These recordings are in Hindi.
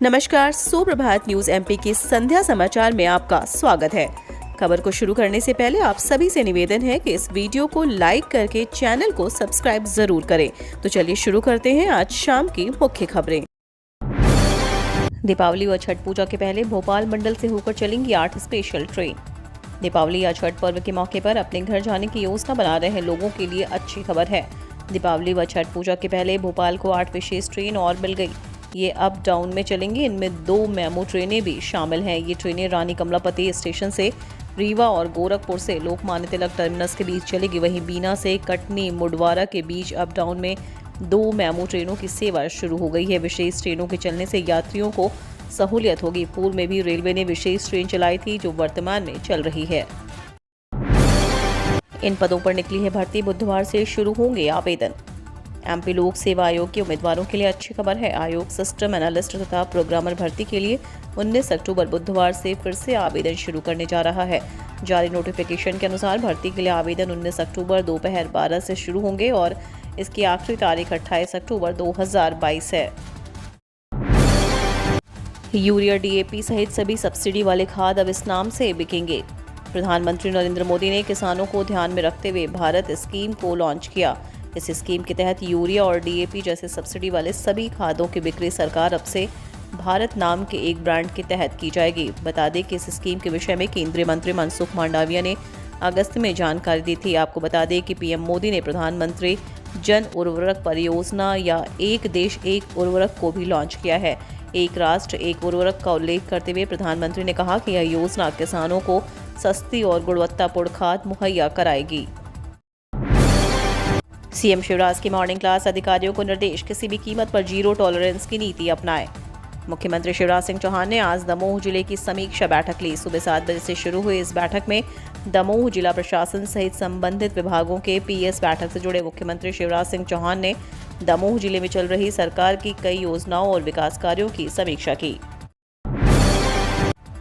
नमस्कार, सुप्रभात न्यूज एमपी के संध्या समाचार में आपका स्वागत है। खबर को शुरू करने से पहले आप सभी से निवेदन है कि इस वीडियो को लाइक करके चैनल को सब्सक्राइब जरूर करें। तो चलिए शुरू करते हैं आज शाम की मुख्य खबरें। दीपावली व छठ पूजा के पहले भोपाल मंडल से होकर चलेंगी 8 स्पेशल ट्रेन। दीपावली या छठ पर्व के मौके पर अपने घर जाने की योजना बना रहे लोगों के लिए अच्छी खबर है। दीपावली व छठ पूजा के पहले भोपाल को 8 विशेष ट्रेन और मिल गई। ये अप डाउन में चलेंगी। इनमें 2 मेमो ट्रेनें भी शामिल हैं। ये ट्रेनें रानी कमलापति स्टेशन से रीवा और गोरखपुर से लोकमान्य तिलक टर्मिनस के बीच चलेगी। वहीं बीना से कटनी मुडवारा के बीच अप डाउन में 2 मेमो ट्रेनों की सेवा शुरू हो गई है। विशेष ट्रेनों के चलने से यात्रियों को सहूलियत होगी। पूर्व में भी रेलवे ने विशेष ट्रेन चलाई थी जो वर्तमान में चल रही है। इन पदों पर निकली है भर्ती। बुधवार से शुरू होंगे आवेदन। एमपी लोक सेवा आयोग के उम्मीदवारों के लिए अच्छी खबर है। आयोग सिस्टम एनालिस्ट तथा प्रोग्रामर भर्ती के लिए 19 अक्टूबर बुधवार से फिर से आवेदन शुरू करने जा रहा है। जारी नोटिफिकेशन के अनुसार भर्ती के लिए आवेदन 19 अक्टूबर दोपहर 12 से शुरू होंगे और इसकी आखिरी तारीख 28 अक्टूबर 2022 है। यूरिया, डीएपी सहित सभी सब्सिडी वाले खाद अब इस नाम से बिकेंगे। प्रधानमंत्री नरेंद्र मोदी ने किसानों को ध्यान में रखते हुए भारत स्कीम को लॉन्च किया। इस स्कीम के तहत यूरिया और डीएपी जैसे सब्सिडी वाले सभी खादों की बिक्री सरकार अब से भारत नाम के एक ब्रांड के तहत की जाएगी। बता दें कि इस स्कीम के विषय में केंद्रीय मंत्री मनसुख मांडविया ने अगस्त में जानकारी दी थी। आपको बता दें कि पीएम मोदी ने प्रधानमंत्री जन उर्वरक परियोजना या एक देश एक उर्वरक को भी लॉन्च किया है। एक राष्ट्र एक उर्वरक का उल्लेख करते हुए प्रधानमंत्री ने कहा कि यह योजना किसानों को सस्ती और गुणवत्तापूर्ण खाद मुहैया कराएगी। सीएम शिवराज की मॉर्निंग क्लास अधिकारियों को निर्देश, किसी भी कीमत पर जीरो टॉलरेंस की नीति अपनाएं। मुख्यमंत्री शिवराज सिंह चौहान ने आज दमोह जिले की समीक्षा बैठक ली। सुबह 7 बजे से शुरू हुई इस बैठक में दमोह जिला प्रशासन सहित संबंधित विभागों के पीएस बैठक से जुड़े। मुख्यमंत्री शिवराज सिंह चौहान ने दमोह जिले में चल रही सरकार की कई योजनाओं और विकास कार्यों की समीक्षा की।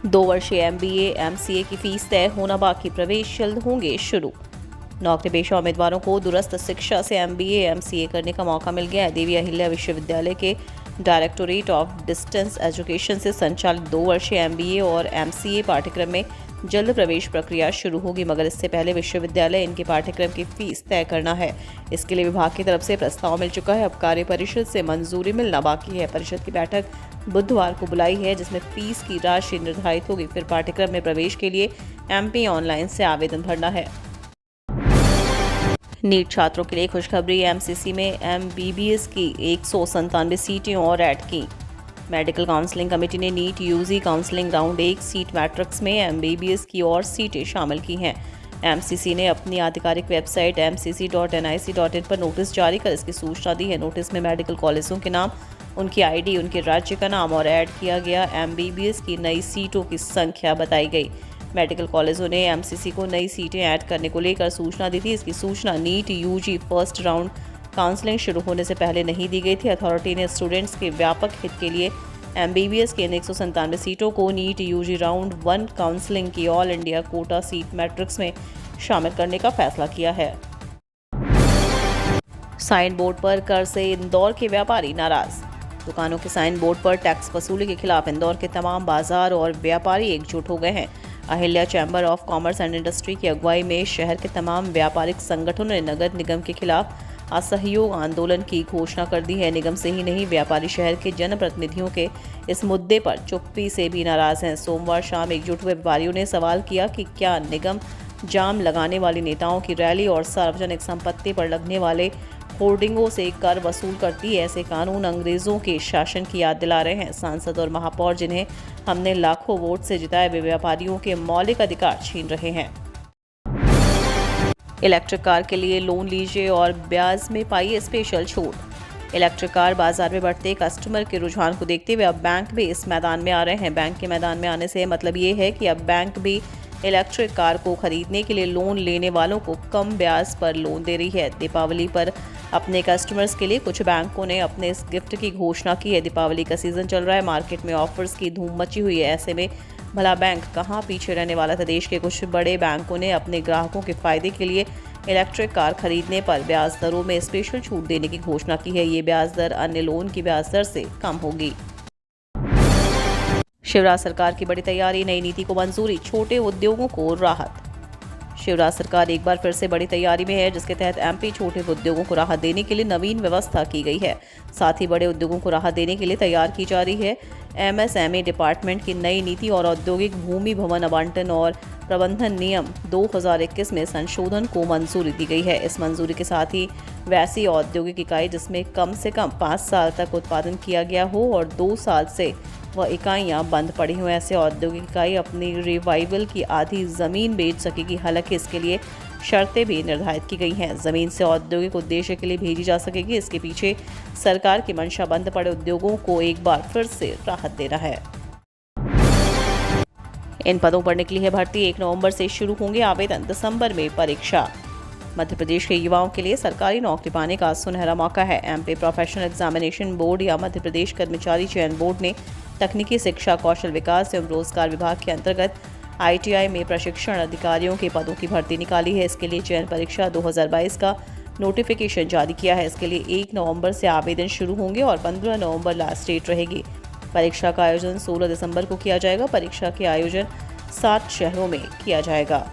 2 वर्षीय एमबीए एमसीए की फीस तय होना बाकी, प्रवेश जल्द होंगे शुरू। नौकरी पेशा उम्मीदवारों को दूरस्थ शिक्षा से एमबीए एमसीए करने का मौका मिल गया है। देवी अहिल्या विश्वविद्यालय के डायरेक्टोरेट ऑफ डिस्टेंस एजुकेशन से संचालित 2 वर्षीय एमबीए और एमसीए पाठ्यक्रम में जल्द प्रवेश प्रक्रिया शुरू होगी, मगर इससे पहले विश्वविद्यालय इनके पाठ्यक्रम की फीस तय करना है। इसके लिए विभाग की तरफ से प्रस्ताव मिल चुका है। अब कार्य परिषद से मंजूरी मिलना बाकी है। परिषद की बैठक बुधवार को बुलाई है जिसमें फीस की राशि निर्धारित होगी। फिर पाठ्यक्रम में प्रवेश के लिए एमपी ऑनलाइन से आवेदन भरना है। नीट छात्रों के लिए खुशखबरी, एमसीसी में एमबीबीएस की 197 सीटें और ऐड की। मेडिकल काउंसलिंग कमेटी ने NEET UG counselling round 1 seat matrix में एमबीबीएस की और सीटें शामिल की हैं। एमसीसी ने अपनी आधिकारिक वेबसाइट mcc.nic.in पर नोटिस जारी कर इसकी सूचना दी है। नोटिस में मेडिकल कॉलेजों के नाम, उनकी आईडी, उनके राज्य का नाम और ऐड किया गया एमबीबीएस की नई सीटों की संख्या बताई गई। मेडिकल कॉलेजों ने एमसीसी को नई सीटें ऐड करने को लेकर सूचना दी थी। इसकी सूचना NEET UG first round counselling शुरू होने से पहले नहीं दी गई थी। अथॉरिटी ने स्टूडेंट्स के व्यापक हित के लिए एमबीबीएस के इन 197 सीटों को नीट यूजी राउंड 1 काउंसलिंग की all India quota seat matrix में शामिल करने का फैसला किया है। साइन बोर्ड पर कर से इंदौर के व्यापारी नाराज। दुकानों के साइन बोर्ड पर टैक्स वसूली के खिलाफ इंदौर के तमाम बाजार और व्यापारी एकजुट हो गए हैं। Ahilya chamber of commerce and industry की अगुवाई में शहर के तमाम व्यापारिक संगठनों ने नगर निगम के खिलाफ असहयोग आंदोलन की घोषणा कर दी है। निगम से ही नहीं, व्यापारी शहर के जनप्रतिनिधियों के इस मुद्दे पर चुप्पी से भी नाराज हैं। सोमवार शाम एकजुट हुए व्यापारियों ने सवाल किया कि क्या निगम जाम लगाने वाली नेताओं की रैली और सार्वजनिक संपत्ति पर लगने वाले होर्डिंगों से कर वसूल करती है। ऐसे कानून अंग्रेजों के शासन की याद दिला रहे हैं। सांसद और महापौर जिन्हें हमने लाखों वोट से जिताए, वे व्यापारियों के मौलिक अधिकार छीन रहे हैं। इलेक्ट्रिक कार के लिए लोन लीजिए और ब्याज में पाइए स्पेशल छूट। इलेक्ट्रिक कार बाजार में बढ़ते कस्टमर के रुझान को देखते हुए अब बैंक भी इस मैदान में आ रहे हैं। बैंक के मैदान में आने से मतलब ये है कि अब बैंक भी इलेक्ट्रिक कार को खरीदने के लिए लोन लेने वालों को कम ब्याज पर लोन दे रही है। दीपावली पर अपने कस्टमर्स के लिए कुछ बैंकों ने अपने इस गिफ्ट की घोषणा की है। दीपावली का सीजन चल रहा है, मार्केट में ऑफर्स की धूम मची हुई है। ऐसे में भला बैंक कहाँ पीछे रहने वाला था। देश के कुछ बड़े बैंकों ने अपने ग्राहकों के फायदे के लिए इलेक्ट्रिक कार खरीदने पर ब्याज दरों में स्पेशल छूट देने की घोषणा की है। ये ब्याज दर अन्य लोन की ब्याज दर से कम होगी। शिवराज सरकार की बड़ी तैयारी, नई नीति को मंजूरी, छोटे उद्योगों को राहत। शिवराज सरकार एक बार फिर से बड़ी तैयारी में है, जिसके तहत एमपी छोटे उद्योगों को राहत देने के लिए नवीन व्यवस्था की गई है। साथ ही बड़े उद्योगों को राहत देने के लिए तैयार की जा रही है एमएसएमई डिपार्टमेंट की नई नीति और औद्योगिक भूमि भवन आवंटन और प्रबंधन नियम 2021 में संशोधन को मंजूरी दी गई है। इस मंजूरी के साथ ही वैसी औद्योगिक इकाई जिसमें कम से कम 5 साल तक उत्पादन किया गया हो और 2 साल से वह इकाइयां बंद पड़ी हुई, ऐसे औद्योगिक इकाई अपनी रिवाइवल की आधी ज़मीन बेच सकेगी। हालांकि इसके लिए शर्तें भी निर्धारित की गई हैं। ज़मीन से औद्योगिक उद्देश्य के लिए भेजी जा सकेगी। इसके पीछे सरकार की मंशा बंद पड़े उद्योगों को एक बार फिर से राहत देना है। इन पदों पर निकली है भर्ती, 1 नवंबर से शुरू होंगे आवेदन, दिसंबर में परीक्षा। मध्य प्रदेश के युवाओं के लिए सरकारी नौकरी पाने का सुनहरा मौका है। एमपी प्रोफेशनल एग्जामिनेशन बोर्ड या मध्य प्रदेश कर्मचारी चयन बोर्ड ने तकनीकी शिक्षा, कौशल विकास एवं रोजगार विभाग के अंतर्गत आईटीआई में प्रशिक्षण अधिकारियों के पदों की भर्ती निकाली है। इसके लिए चयन परीक्षा 2022 का नोटिफिकेशन जारी किया है। इसके लिए 1 नवंबर से आवेदन शुरू होंगे और 15 नवंबर लास्ट डेट रहेगी। परीक्षा का आयोजन 16 दिसंबर को किया जाएगा। परीक्षा के आयोजन 7 शहरों में किया जाएगा।